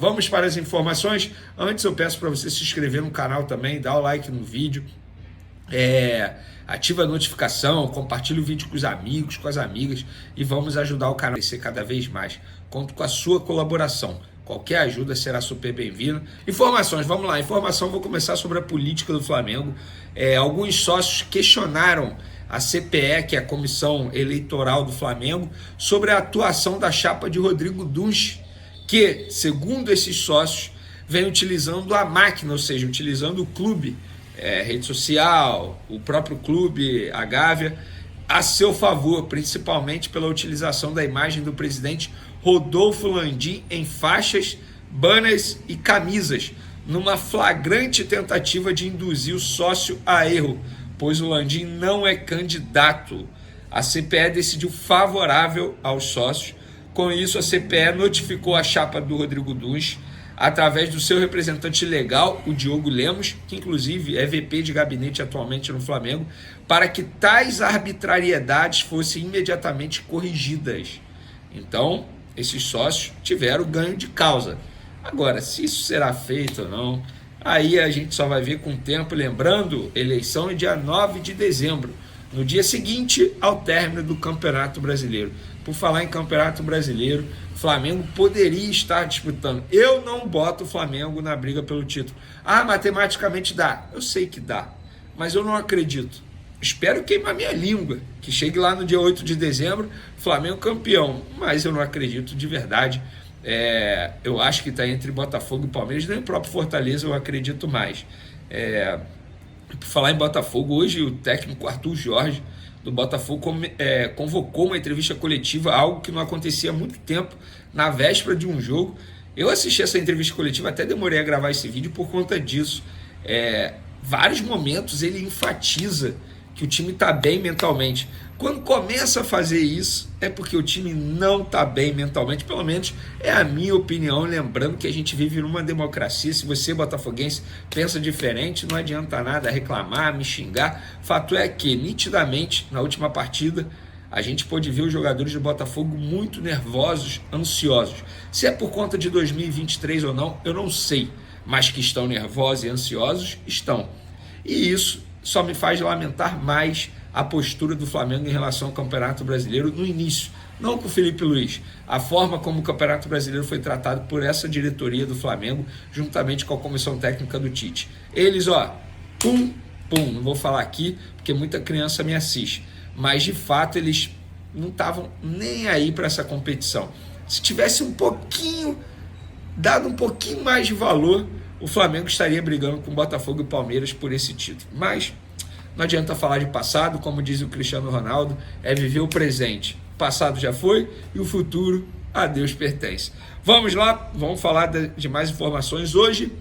Vamos para as informações. Antes eu peço para você se inscrever no canal também, dar o like no vídeo, ativa a notificação, compartilha o vídeo com os amigos, com as amigas e vamos ajudar o canal a crescer cada vez mais. Conto com a sua colaboração. Qualquer ajuda será super bem-vinda. Informações, vamos lá. Informação, vou começar sobre a política do Flamengo. Alguns sócios questionaram a CPE, que é a Comissão Eleitoral do Flamengo, sobre a atuação da chapa de Rodrigo Dunche, que, segundo esses sócios, vem utilizando a máquina, ou seja, utilizando o clube, rede social, o próprio clube, a Gávea, a seu favor, principalmente pela utilização da imagem do presidente Rodolfo Landim em faixas, banners e camisas, numa flagrante tentativa de induzir o sócio a erro, pois o Landim não é candidato. A CPE decidiu favorável aos sócios. Com isso, a CPE notificou a chapa do Rodrigo Dunche, através do seu representante legal, o Diogo Lemos, que inclusive é VP de gabinete atualmente no Flamengo, para que tais arbitrariedades fossem imediatamente corrigidas. Então, esses sócios tiveram ganho de causa. Agora, se isso será feito ou não, aí a gente só vai ver com o tempo. Lembrando, eleição é dia 9 de dezembro, no dia seguinte ao término do Campeonato Brasileiro. Por falar em Campeonato Brasileiro, o Flamengo poderia estar disputando. Eu não boto o Flamengo na briga pelo título. Matematicamente dá. Eu sei que dá, mas eu não acredito. Espero queimar minha língua, que chegue lá no dia 8 de dezembro, Flamengo campeão. Mas eu não acredito de verdade. Eu acho que está entre Botafogo e Palmeiras, nem o próprio Fortaleza eu acredito mais. Por falar em Botafogo, hoje o técnico Arthur Jorge do Botafogo convocou uma entrevista coletiva, algo que não acontecia há muito tempo, na véspera de um jogo. Eu assisti essa entrevista coletiva, até demorei a gravar esse vídeo por conta disso. Vários momentos ele enfatiza que o time está bem mentalmente. Quando começa a fazer isso, é porque o time não está bem mentalmente, pelo menos é a minha opinião, lembrando que a gente vive numa democracia. Se você, botafoguense, pensa diferente, não adianta nada reclamar, me xingar. Fato é que, nitidamente, na última partida, a gente pôde ver os jogadores do Botafogo muito nervosos, ansiosos. Se é por conta de 2023 ou não, eu não sei, mas que estão nervosos e ansiosos, estão. E isso só me faz lamentar mais a postura do Flamengo em relação ao Campeonato Brasileiro no início, não com o Felipe Luiz. A forma como o Campeonato Brasileiro foi tratado por essa diretoria do Flamengo, juntamente com a comissão técnica do Tite. Eles, não vou falar aqui, porque muita criança me assiste, mas de fato eles não estavam nem aí para essa competição. Se tivesse dado um pouquinho mais de valor, o Flamengo estaria brigando com o Botafogo e Palmeiras por esse título. Mas não adianta falar de passado, como diz o Cristiano Ronaldo, é viver o presente. O passado já foi e o futuro a Deus pertence. Vamos lá, vamos falar de mais informações. Hoje,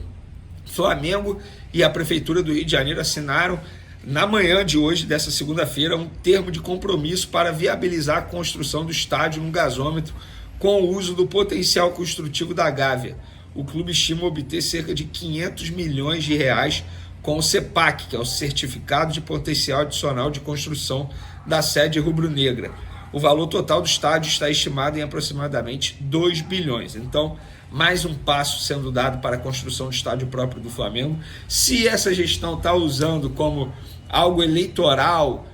Flamengo e a Prefeitura do Rio de Janeiro assinaram, na manhã de hoje, dessa segunda-feira, um termo de compromisso para viabilizar a construção do estádio no gasômetro com o uso do potencial construtivo da Gávea. O clube estima obter cerca de 500 milhões de reais com o CEPAC, que é o Certificado de Potencial Adicional de Construção da sede rubro-negra. O valor total do estádio está estimado em aproximadamente 2 bilhões. Então, mais um passo sendo dado para a construção do estádio próprio do Flamengo. Se essa gestão está usando como algo eleitoral,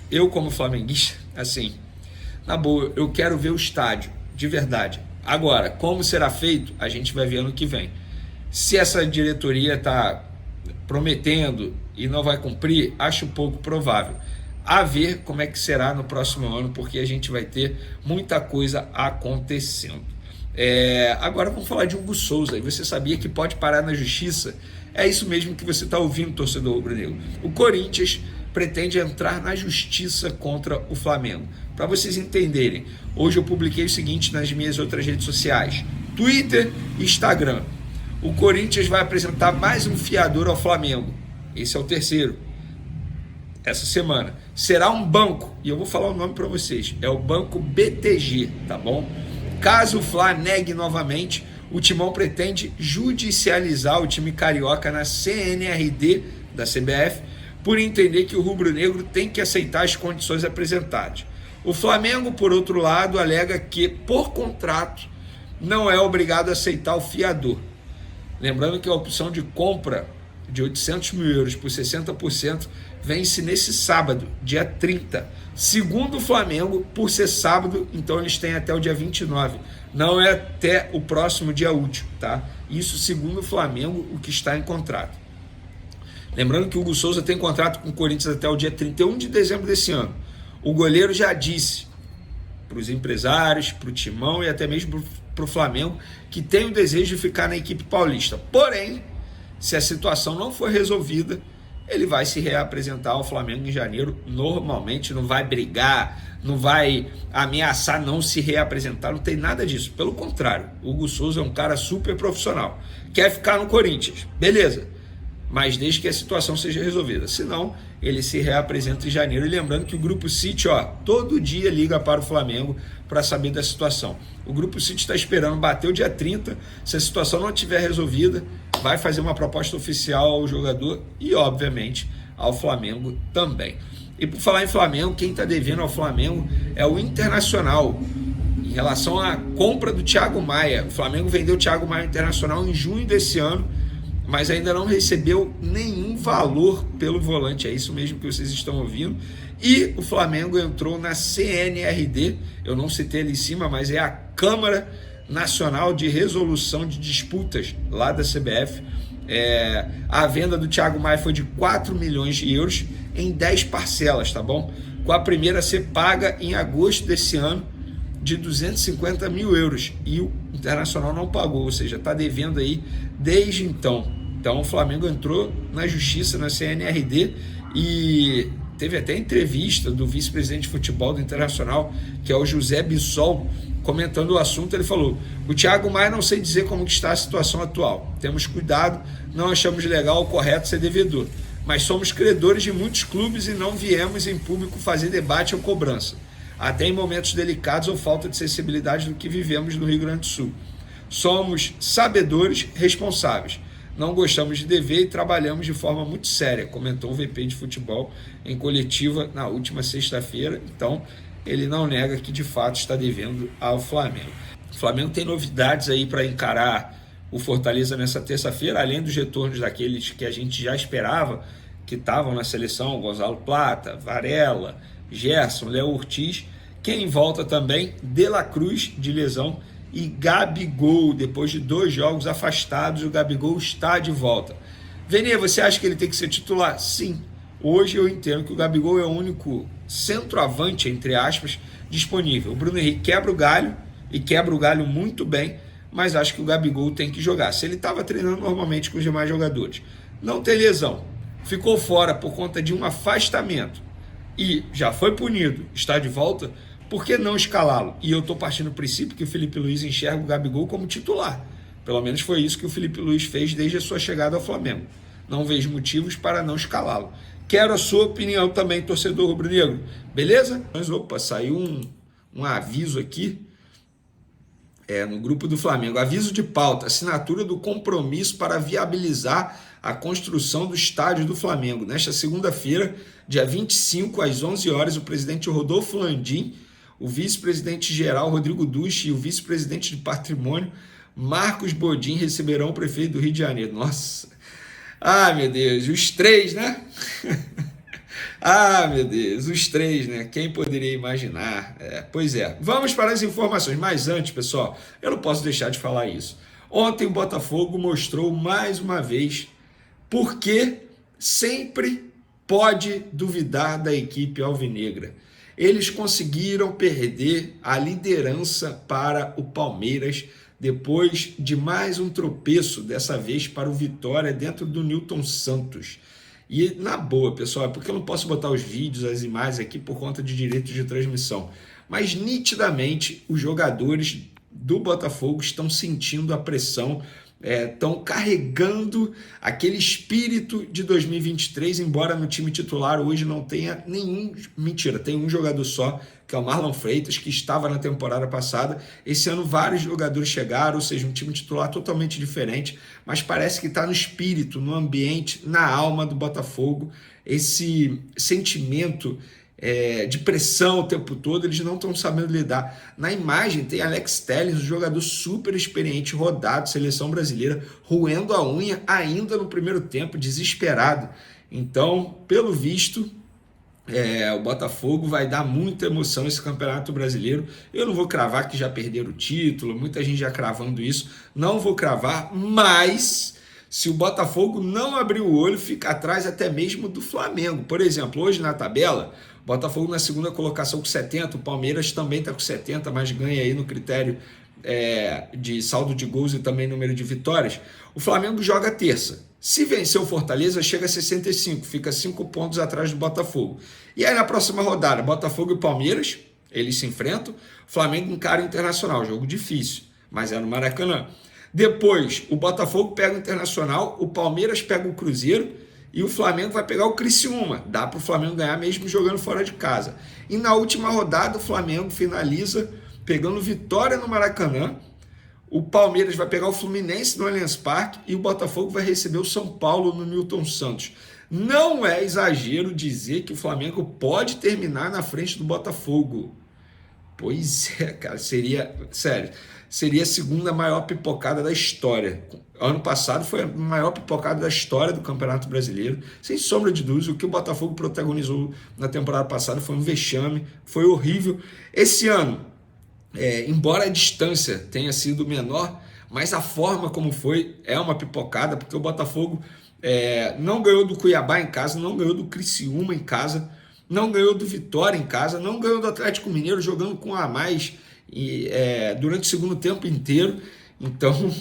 eu como flamenguista, assim, na boa, eu quero ver o estádio, de verdade. Agora, como será feito, a gente vai ver ano que vem. Se essa diretoria está prometendo e não vai cumprir, acho pouco provável. A ver como é que será no próximo ano, porque a gente vai ter muita coisa acontecendo. Agora vamos falar de Hugo Souza. E você sabia que pode parar na justiça? É isso mesmo que você está ouvindo, torcedor rubro-negro. O Corinthians pretende entrar na justiça contra o Flamengo. Para vocês entenderem, hoje eu publiquei o seguinte nas minhas outras redes sociais, Twitter e Instagram. O Corinthians vai apresentar mais um fiador ao Flamengo. Esse é o terceiro. Essa semana. Será um banco, e eu vou falar o nome para vocês. É o Banco BTG, tá bom? Caso o Fla negue novamente, o Timão pretende judicializar o time carioca na CNRD da CBF por entender que o rubro-negro tem que aceitar as condições apresentadas. O Flamengo, por outro lado, alega que, por contrato, não é obrigado a aceitar o fiador. Lembrando que a opção de compra de 800 mil euros por 60% vence nesse sábado, dia 30. Segundo o Flamengo, por ser sábado, então eles têm até o dia 29. Não é até o próximo dia útil, tá? Isso segundo o Flamengo, o que está em contrato. Lembrando que o Hugo Souza tem contrato com o Corinthians até o dia 31 de dezembro desse ano. O goleiro já disse para os empresários, para o Timão e até mesmo para o Flamengo que tem o desejo de ficar na equipe paulista. Porém, se a situação não for resolvida, ele vai se reapresentar ao Flamengo em janeiro normalmente, não vai brigar, não vai ameaçar não se reapresentar, não tem nada disso. Pelo contrário, o Hugo Souza é um cara super profissional. Quer ficar no Corinthians, beleza, mas desde que a situação seja resolvida. Senão, ele se reapresenta em janeiro. E lembrando que o Grupo City, todo dia liga para o Flamengo para saber da situação. O Grupo City está esperando bater o dia 30. Se a situação não estiver resolvida, vai fazer uma proposta oficial ao jogador e, obviamente, ao Flamengo também. E por falar em Flamengo, quem está devendo ao Flamengo é o Internacional. Em relação à compra do Thiago Maia, o Flamengo vendeu o Thiago Maia Internacional em junho desse ano, mas ainda não recebeu nenhum valor pelo volante, é isso mesmo que vocês estão ouvindo. E o Flamengo entrou na CNRD, eu não citei ali em cima, mas é a Câmara Nacional de Resolução de Disputas, lá da CBF. A venda do Thiago Maia foi de 4 milhões de euros em 10 parcelas, tá bom? Com a primeira a ser paga em agosto desse ano, de 250 mil euros, e o Internacional não pagou, ou seja, está devendo aí desde então. Então o Flamengo entrou na justiça, na CNRD, e teve até entrevista do vice-presidente de futebol do Internacional, que é o José Bissol, comentando o assunto. Ele falou: o Thiago Maia, não sei dizer como está a situação atual, temos cuidado, não achamos legal ou correto ser devedor, mas somos credores de muitos clubes e não viemos em público fazer debate ou cobrança, até em momentos delicados ou falta de sensibilidade do que vivemos no Rio Grande do Sul. Somos sabedores, responsáveis, não gostamos de dever e trabalhamos de forma muito séria, comentou o VP de futebol em coletiva na última sexta-feira. Então, ele não nega que de fato está devendo ao Flamengo. O Flamengo tem novidades aí para encarar o Fortaleza nessa terça-feira, além dos retornos daqueles que a gente já esperava, que estavam na seleção: Gonzalo Plata, Varela, Gerson, Léo Ortiz. Quem volta também, De La Cruz, de lesão, e Gabigol, depois de 2 jogos afastados, o Gabigol está de volta. Vene, você acha que ele tem que ser titular? Sim. Hoje eu entendo que o Gabigol é o único centroavante, entre aspas, disponível. O Bruno Henrique quebra o galho, e quebra o galho muito bem, mas acho que o Gabigol tem que jogar. Se ele estava treinando normalmente com os demais jogadores, não tem lesão, ficou fora por conta de um afastamento e já foi punido, está de volta, por que não escalá-lo? E eu estou partindo do princípio que o Felipe Luiz enxerga o Gabigol como titular. Pelo menos foi isso que o Felipe Luiz fez desde a sua chegada ao Flamengo. Não vejo motivos para não escalá-lo. Quero a sua opinião também, torcedor rubro-negro. Beleza? Mas, opa, saiu um aviso aqui no grupo do Flamengo. Aviso de pauta: assinatura do compromisso para viabilizar a construção do estádio do Flamengo. Nesta segunda-feira, dia 25, às 11 horas, o presidente Rodolfo Landim, o vice-presidente geral Rodrigo Duche e o vice-presidente de patrimônio Marcos Bodin receberão o prefeito do Rio de Janeiro. Nossa! Ah, meu Deus, os 3, né? Ah, meu Deus, os 3, né? Quem poderia imaginar? Pois é. Vamos para as informações. Mas antes, pessoal, eu não posso deixar de falar isso. Ontem o Botafogo mostrou mais uma vez por que sempre pode duvidar da equipe alvinegra. Eles conseguiram perder a liderança para o Palmeiras depois de mais um tropeço, dessa vez para o Vitória, dentro do Newton Santos. E na boa, pessoal, é porque eu não posso botar os vídeos, as imagens aqui por conta de direitos de transmissão, mas nitidamente os jogadores do Botafogo estão sentindo a pressão, estão carregando aquele espírito de 2023, embora no time titular hoje não tenha nenhum, mentira, tem um jogador só, que é o Marlon Freitas, que estava na temporada passada. Esse ano vários jogadores chegaram, ou seja, um time titular totalmente diferente, mas parece que está no espírito, no ambiente, na alma do Botafogo, esse sentimento de pressão o tempo todo, eles não estão sabendo lidar. Na imagem tem Alex Telles, um jogador super experiente, rodado, seleção brasileira, roendo a unha ainda no primeiro tempo, desesperado. Então, pelo visto, o Botafogo vai dar muita emoção esse Campeonato Brasileiro. Eu não vou cravar que já perderam o título, muita gente já cravando isso, não vou cravar, mas se o Botafogo não abrir o olho, fica atrás até mesmo do Flamengo. Por exemplo, hoje na tabela, o Botafogo na segunda colocação com 70, o Palmeiras também está com 70, mas ganha aí no critério de saldo de gols e também número de vitórias. O Flamengo joga terça. Se vencer o Fortaleza, chega a 65, fica 5 pontos atrás do Botafogo. E aí na próxima rodada, Botafogo e Palmeiras, eles se enfrentam, Flamengo encara o Internacional, jogo difícil, mas é no Maracanã. Depois, o Botafogo pega o Internacional, o Palmeiras pega o Cruzeiro e o Flamengo vai pegar o Criciúma. Dá para o Flamengo ganhar mesmo jogando fora de casa. E na última rodada, o Flamengo finaliza pegando vitória no Maracanã. O Palmeiras vai pegar o Fluminense no Allianz Parque e o Botafogo vai receber o São Paulo no Newton Santos. Não é exagero dizer que o Flamengo pode terminar na frente do Botafogo. Pois é, cara, seria a segunda maior pipocada da história. Ano passado foi a maior pipocada da história do Campeonato Brasileiro. Sem sombra de dúvida, o que o Botafogo protagonizou na temporada passada foi um vexame, foi horrível. Esse ano, embora a distância tenha sido menor, mas a forma como foi é uma pipocada, porque o Botafogo não ganhou do Cuiabá em casa, não ganhou do Criciúma em casa, não ganhou do Vitória em casa, não ganhou do Atlético Mineiro jogando com a mais durante o segundo tempo inteiro. Então,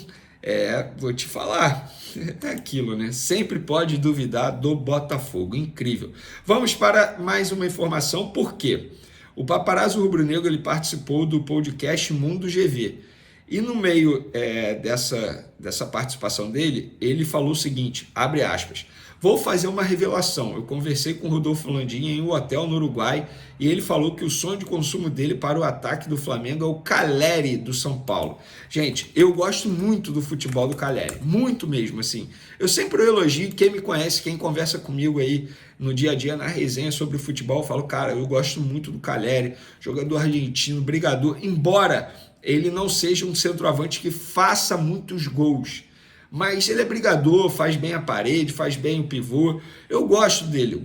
vou te falar, é aquilo, né? Sempre pode duvidar do Botafogo, incrível. Vamos para mais uma informação, por quê? O Paparazzo Rubro-Negro ele participou do podcast Mundo GV. E no meio dessa participação dele, ele falou o seguinte, abre aspas, vou fazer uma revelação. Eu conversei com o Rodolfo Landim em um hotel no Uruguai e ele falou que o sonho de consumo dele para o ataque do Flamengo é o Caleri do São Paulo. Gente, eu gosto muito do futebol do Caleri, muito mesmo, assim. Eu sempre elogio, quem me conhece, quem conversa comigo aí no dia a dia, na resenha sobre o futebol, eu falo, cara, eu gosto muito do Caleri, jogador argentino, brigador, embora ele não seja um centroavante que faça muitos gols, mas ele é brigador, faz bem a parede, faz bem o pivô, eu gosto dele.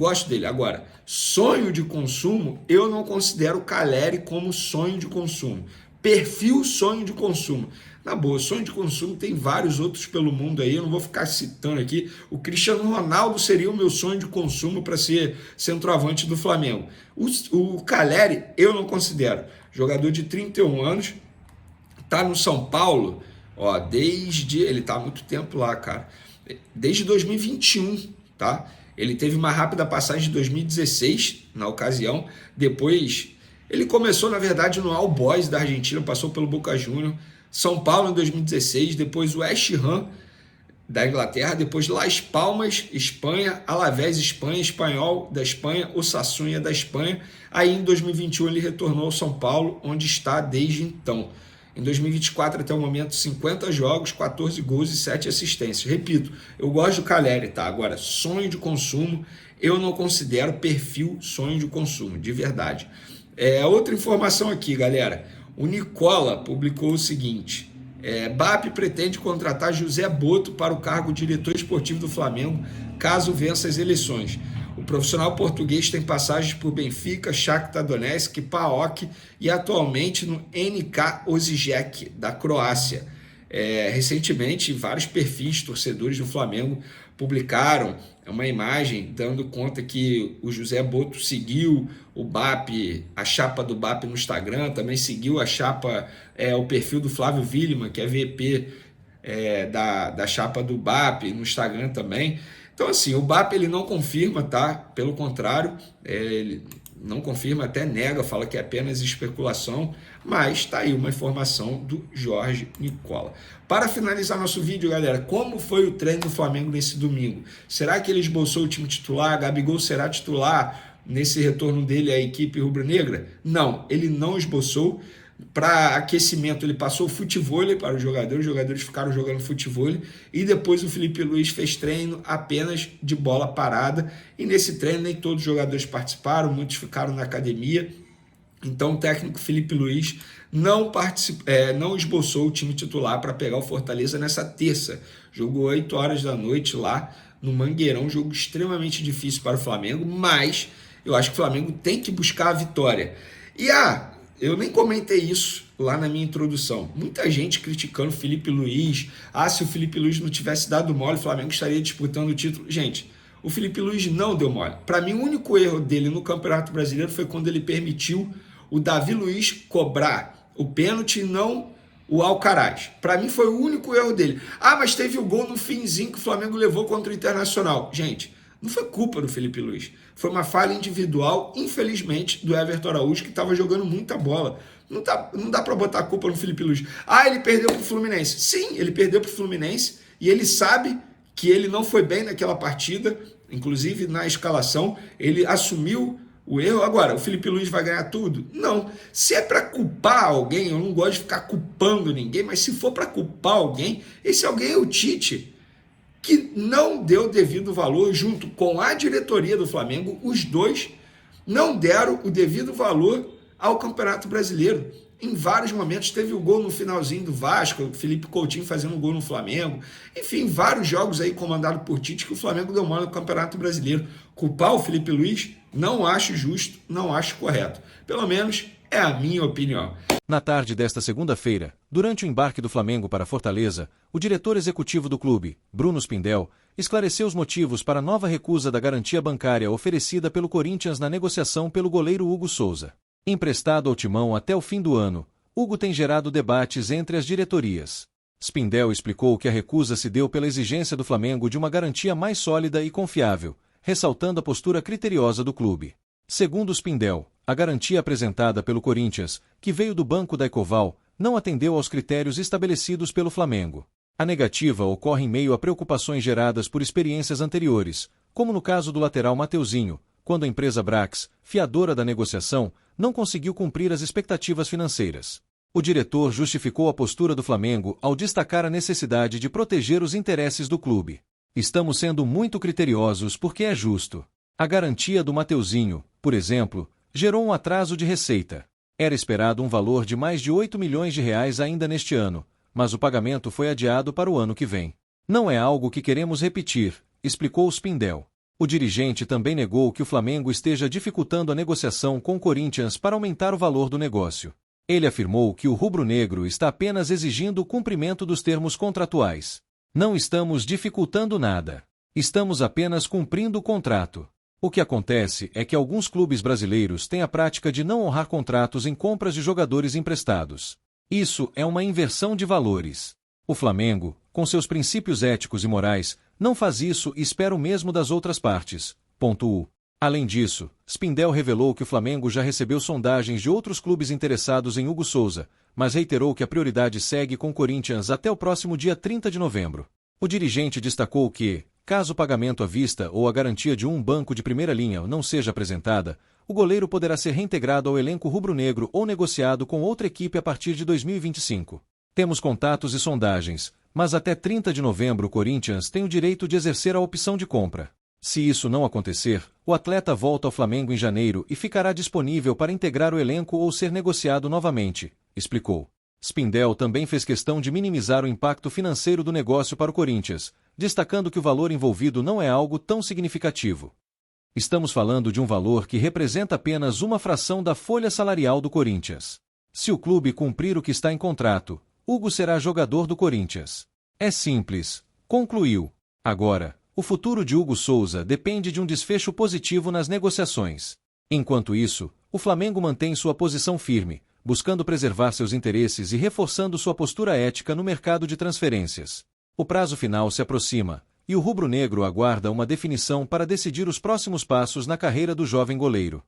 Agora, sonho de consumo, eu não considero o Caleri como sonho de consumo. Perfil sonho de consumo. Na boa, sonho de consumo tem vários outros pelo mundo aí, eu não vou ficar citando aqui. O Cristiano Ronaldo seria o meu sonho de consumo para ser centroavante do Flamengo. O Caleri eu não considero. Jogador de 31 anos, tá no São Paulo, ele tá há muito tempo lá, cara. Desde 2021, tá? Ele teve uma rápida passagem de 2016, na ocasião. Depois, ele começou, na verdade, no All Boys da Argentina, passou pelo Boca Juniors, São Paulo em 2016, depois o West Ham da Inglaterra, depois Las Palmas, Espanha, Alavés, Espanha, Espanhol da Espanha, Osasuna da Espanha. Aí, em 2021, ele retornou ao São Paulo, onde está desde então. Em 2024, até o momento, 50 jogos, 14 gols e 7 assistências. Repito, eu gosto do Caleri, tá? Agora, sonho de consumo, eu não considero perfil sonho de consumo, de verdade. Outra informação aqui, galera. O Nicola publicou o seguinte, BAP pretende contratar José Boto para o cargo de diretor esportivo do Flamengo, caso vença as eleições. O profissional português tem passagens por Benfica, Shakhtar Donetsk, PAOK e atualmente no NK Osijek, da Croácia. Recentemente, vários perfis torcedores do Flamengo publicaram uma imagem dando conta que o José Boto seguiu o BAP, a chapa do BAP no Instagram, também seguiu a chapa, o perfil do Flávio Willemann, que é VP da chapa do BAP no Instagram também. Então, assim, o BAP ele não confirma, tá? Pelo contrário, ele não confirma, até nega, fala que é apenas especulação, mas está aí uma informação do Jorge Nicola. Para finalizar nosso vídeo, galera, como foi o treino do Flamengo nesse domingo? Será que ele esboçou o time titular? Gabigol será titular nesse retorno dele à equipe rubro-negra? Não, ele não esboçou. para aquecimento, ele passou futevôlei para os jogadores ficaram jogando futevôlei, e depois o Felipe Luiz fez treino apenas de bola parada, e nesse treino nem todos os jogadores participaram, muitos ficaram na academia. Então o técnico Felipe Luiz não esboçou o time titular para pegar o Fortaleza nessa terça. Jogou 8 horas da noite lá no Mangueirão, jogo extremamente difícil para o Flamengo, mas eu acho que o Flamengo tem que buscar a vitória. E eu nem comentei isso lá na minha introdução. Muita gente criticando o Felipe Luiz. Se o Felipe Luiz não tivesse dado mole, o Flamengo estaria disputando o título. Gente, o Felipe Luiz não deu mole. Para mim, o único erro dele no Campeonato Brasileiro foi quando ele permitiu o Davi Luiz cobrar o pênalti e não o Alcaraz. Para mim foi o único erro dele. Mas teve o gol no finzinho que o Flamengo levou contra o Internacional. Gente, não foi culpa do Felipe Luiz. Foi uma falha individual, infelizmente, do Everton Araújo, que estava jogando muita bola. Não dá para botar a culpa no Felipe Luiz. Ele perdeu para o Fluminense. Sim, ele perdeu para o Fluminense e ele sabe que ele não foi bem naquela partida, inclusive na escalação, ele assumiu o erro. Agora, o Felipe Luiz vai ganhar tudo? Não. Se é para culpar alguém, eu não gosto de ficar culpando ninguém, mas se for para culpar alguém, esse alguém é o Tite, que não deu devido valor junto com a diretoria do Flamengo. Os dois não deram o devido valor ao Campeonato Brasileiro. Em vários momentos teve o gol no finalzinho do Vasco, o Felipe Coutinho fazendo um gol no Flamengo. Enfim, vários jogos aí comandados por Tite que o Flamengo deu mole no Campeonato Brasileiro. Culpar o Felipe Luiz não acho justo, não acho correto. Pelo menos é a minha opinião. Na tarde desta segunda-feira, durante o embarque do Flamengo para Fortaleza, o diretor executivo do clube, Bruno Spindel, esclareceu os motivos para a nova recusa da garantia bancária oferecida pelo Corinthians na negociação pelo goleiro Hugo Souza. Emprestado ao Timão até o fim do ano, Hugo tem gerado debates entre as diretorias. Spindel explicou que a recusa se deu pela exigência do Flamengo de uma garantia mais sólida e confiável, ressaltando a postura criteriosa do clube. Segundo Spindel, a garantia apresentada pelo Corinthians, que veio do banco da Ecoval, não atendeu aos critérios estabelecidos pelo Flamengo. A negativa ocorre em meio a preocupações geradas por experiências anteriores, como no caso do lateral Mateuzinho, quando a empresa Brax, fiadora da negociação, não conseguiu cumprir as expectativas financeiras. O diretor justificou a postura do Flamengo ao destacar a necessidade de proteger os interesses do clube. Estamos sendo muito criteriosos porque é justo. A garantia do Mateuzinho, por exemplo, gerou um atraso de receita. Era esperado um valor de mais de 8 milhões de reais ainda neste ano, mas o pagamento foi adiado para o ano que vem. Não é algo que queremos repetir, explicou Spindel. O dirigente também negou que o Flamengo esteja dificultando a negociação com o Corinthians para aumentar o valor do negócio. Ele afirmou que o rubro-negro está apenas exigindo o cumprimento dos termos contratuais. Não estamos dificultando nada. Estamos apenas cumprindo o contrato. O que acontece é que alguns clubes brasileiros têm a prática de não honrar contratos em compras de jogadores emprestados. Isso é uma inversão de valores. O Flamengo, com seus princípios éticos e morais, não faz isso e espera o mesmo das outras partes. Ponto. Além disso, Spindel revelou que o Flamengo já recebeu sondagens de outros clubes interessados em Hugo Souza, mas reiterou que a prioridade segue com o Corinthians até o próximo dia 30 de novembro. O dirigente destacou que, caso o pagamento à vista ou a garantia de um banco de primeira linha não seja apresentada, o goleiro poderá ser reintegrado ao elenco rubro-negro ou negociado com outra equipe a partir de 2025. Temos contatos e sondagens, mas até 30 de novembro o Corinthians tem o direito de exercer a opção de compra. Se isso não acontecer, o atleta volta ao Flamengo em janeiro e ficará disponível para integrar o elenco ou ser negociado novamente, explicou. Spindel também fez questão de minimizar o impacto financeiro do negócio para o Corinthians, destacando que o valor envolvido não é algo tão significativo. Estamos falando de um valor que representa apenas uma fração da folha salarial do Corinthians. Se o clube cumprir o que está em contrato, Hugo será jogador do Corinthians. É simples, concluiu. Agora, o futuro de Hugo Souza depende de um desfecho positivo nas negociações. Enquanto isso, o Flamengo mantém sua posição firme, buscando preservar seus interesses e reforçando sua postura ética no mercado de transferências. O prazo final se aproxima, e o rubro-negro aguarda uma definição para decidir os próximos passos na carreira do jovem goleiro.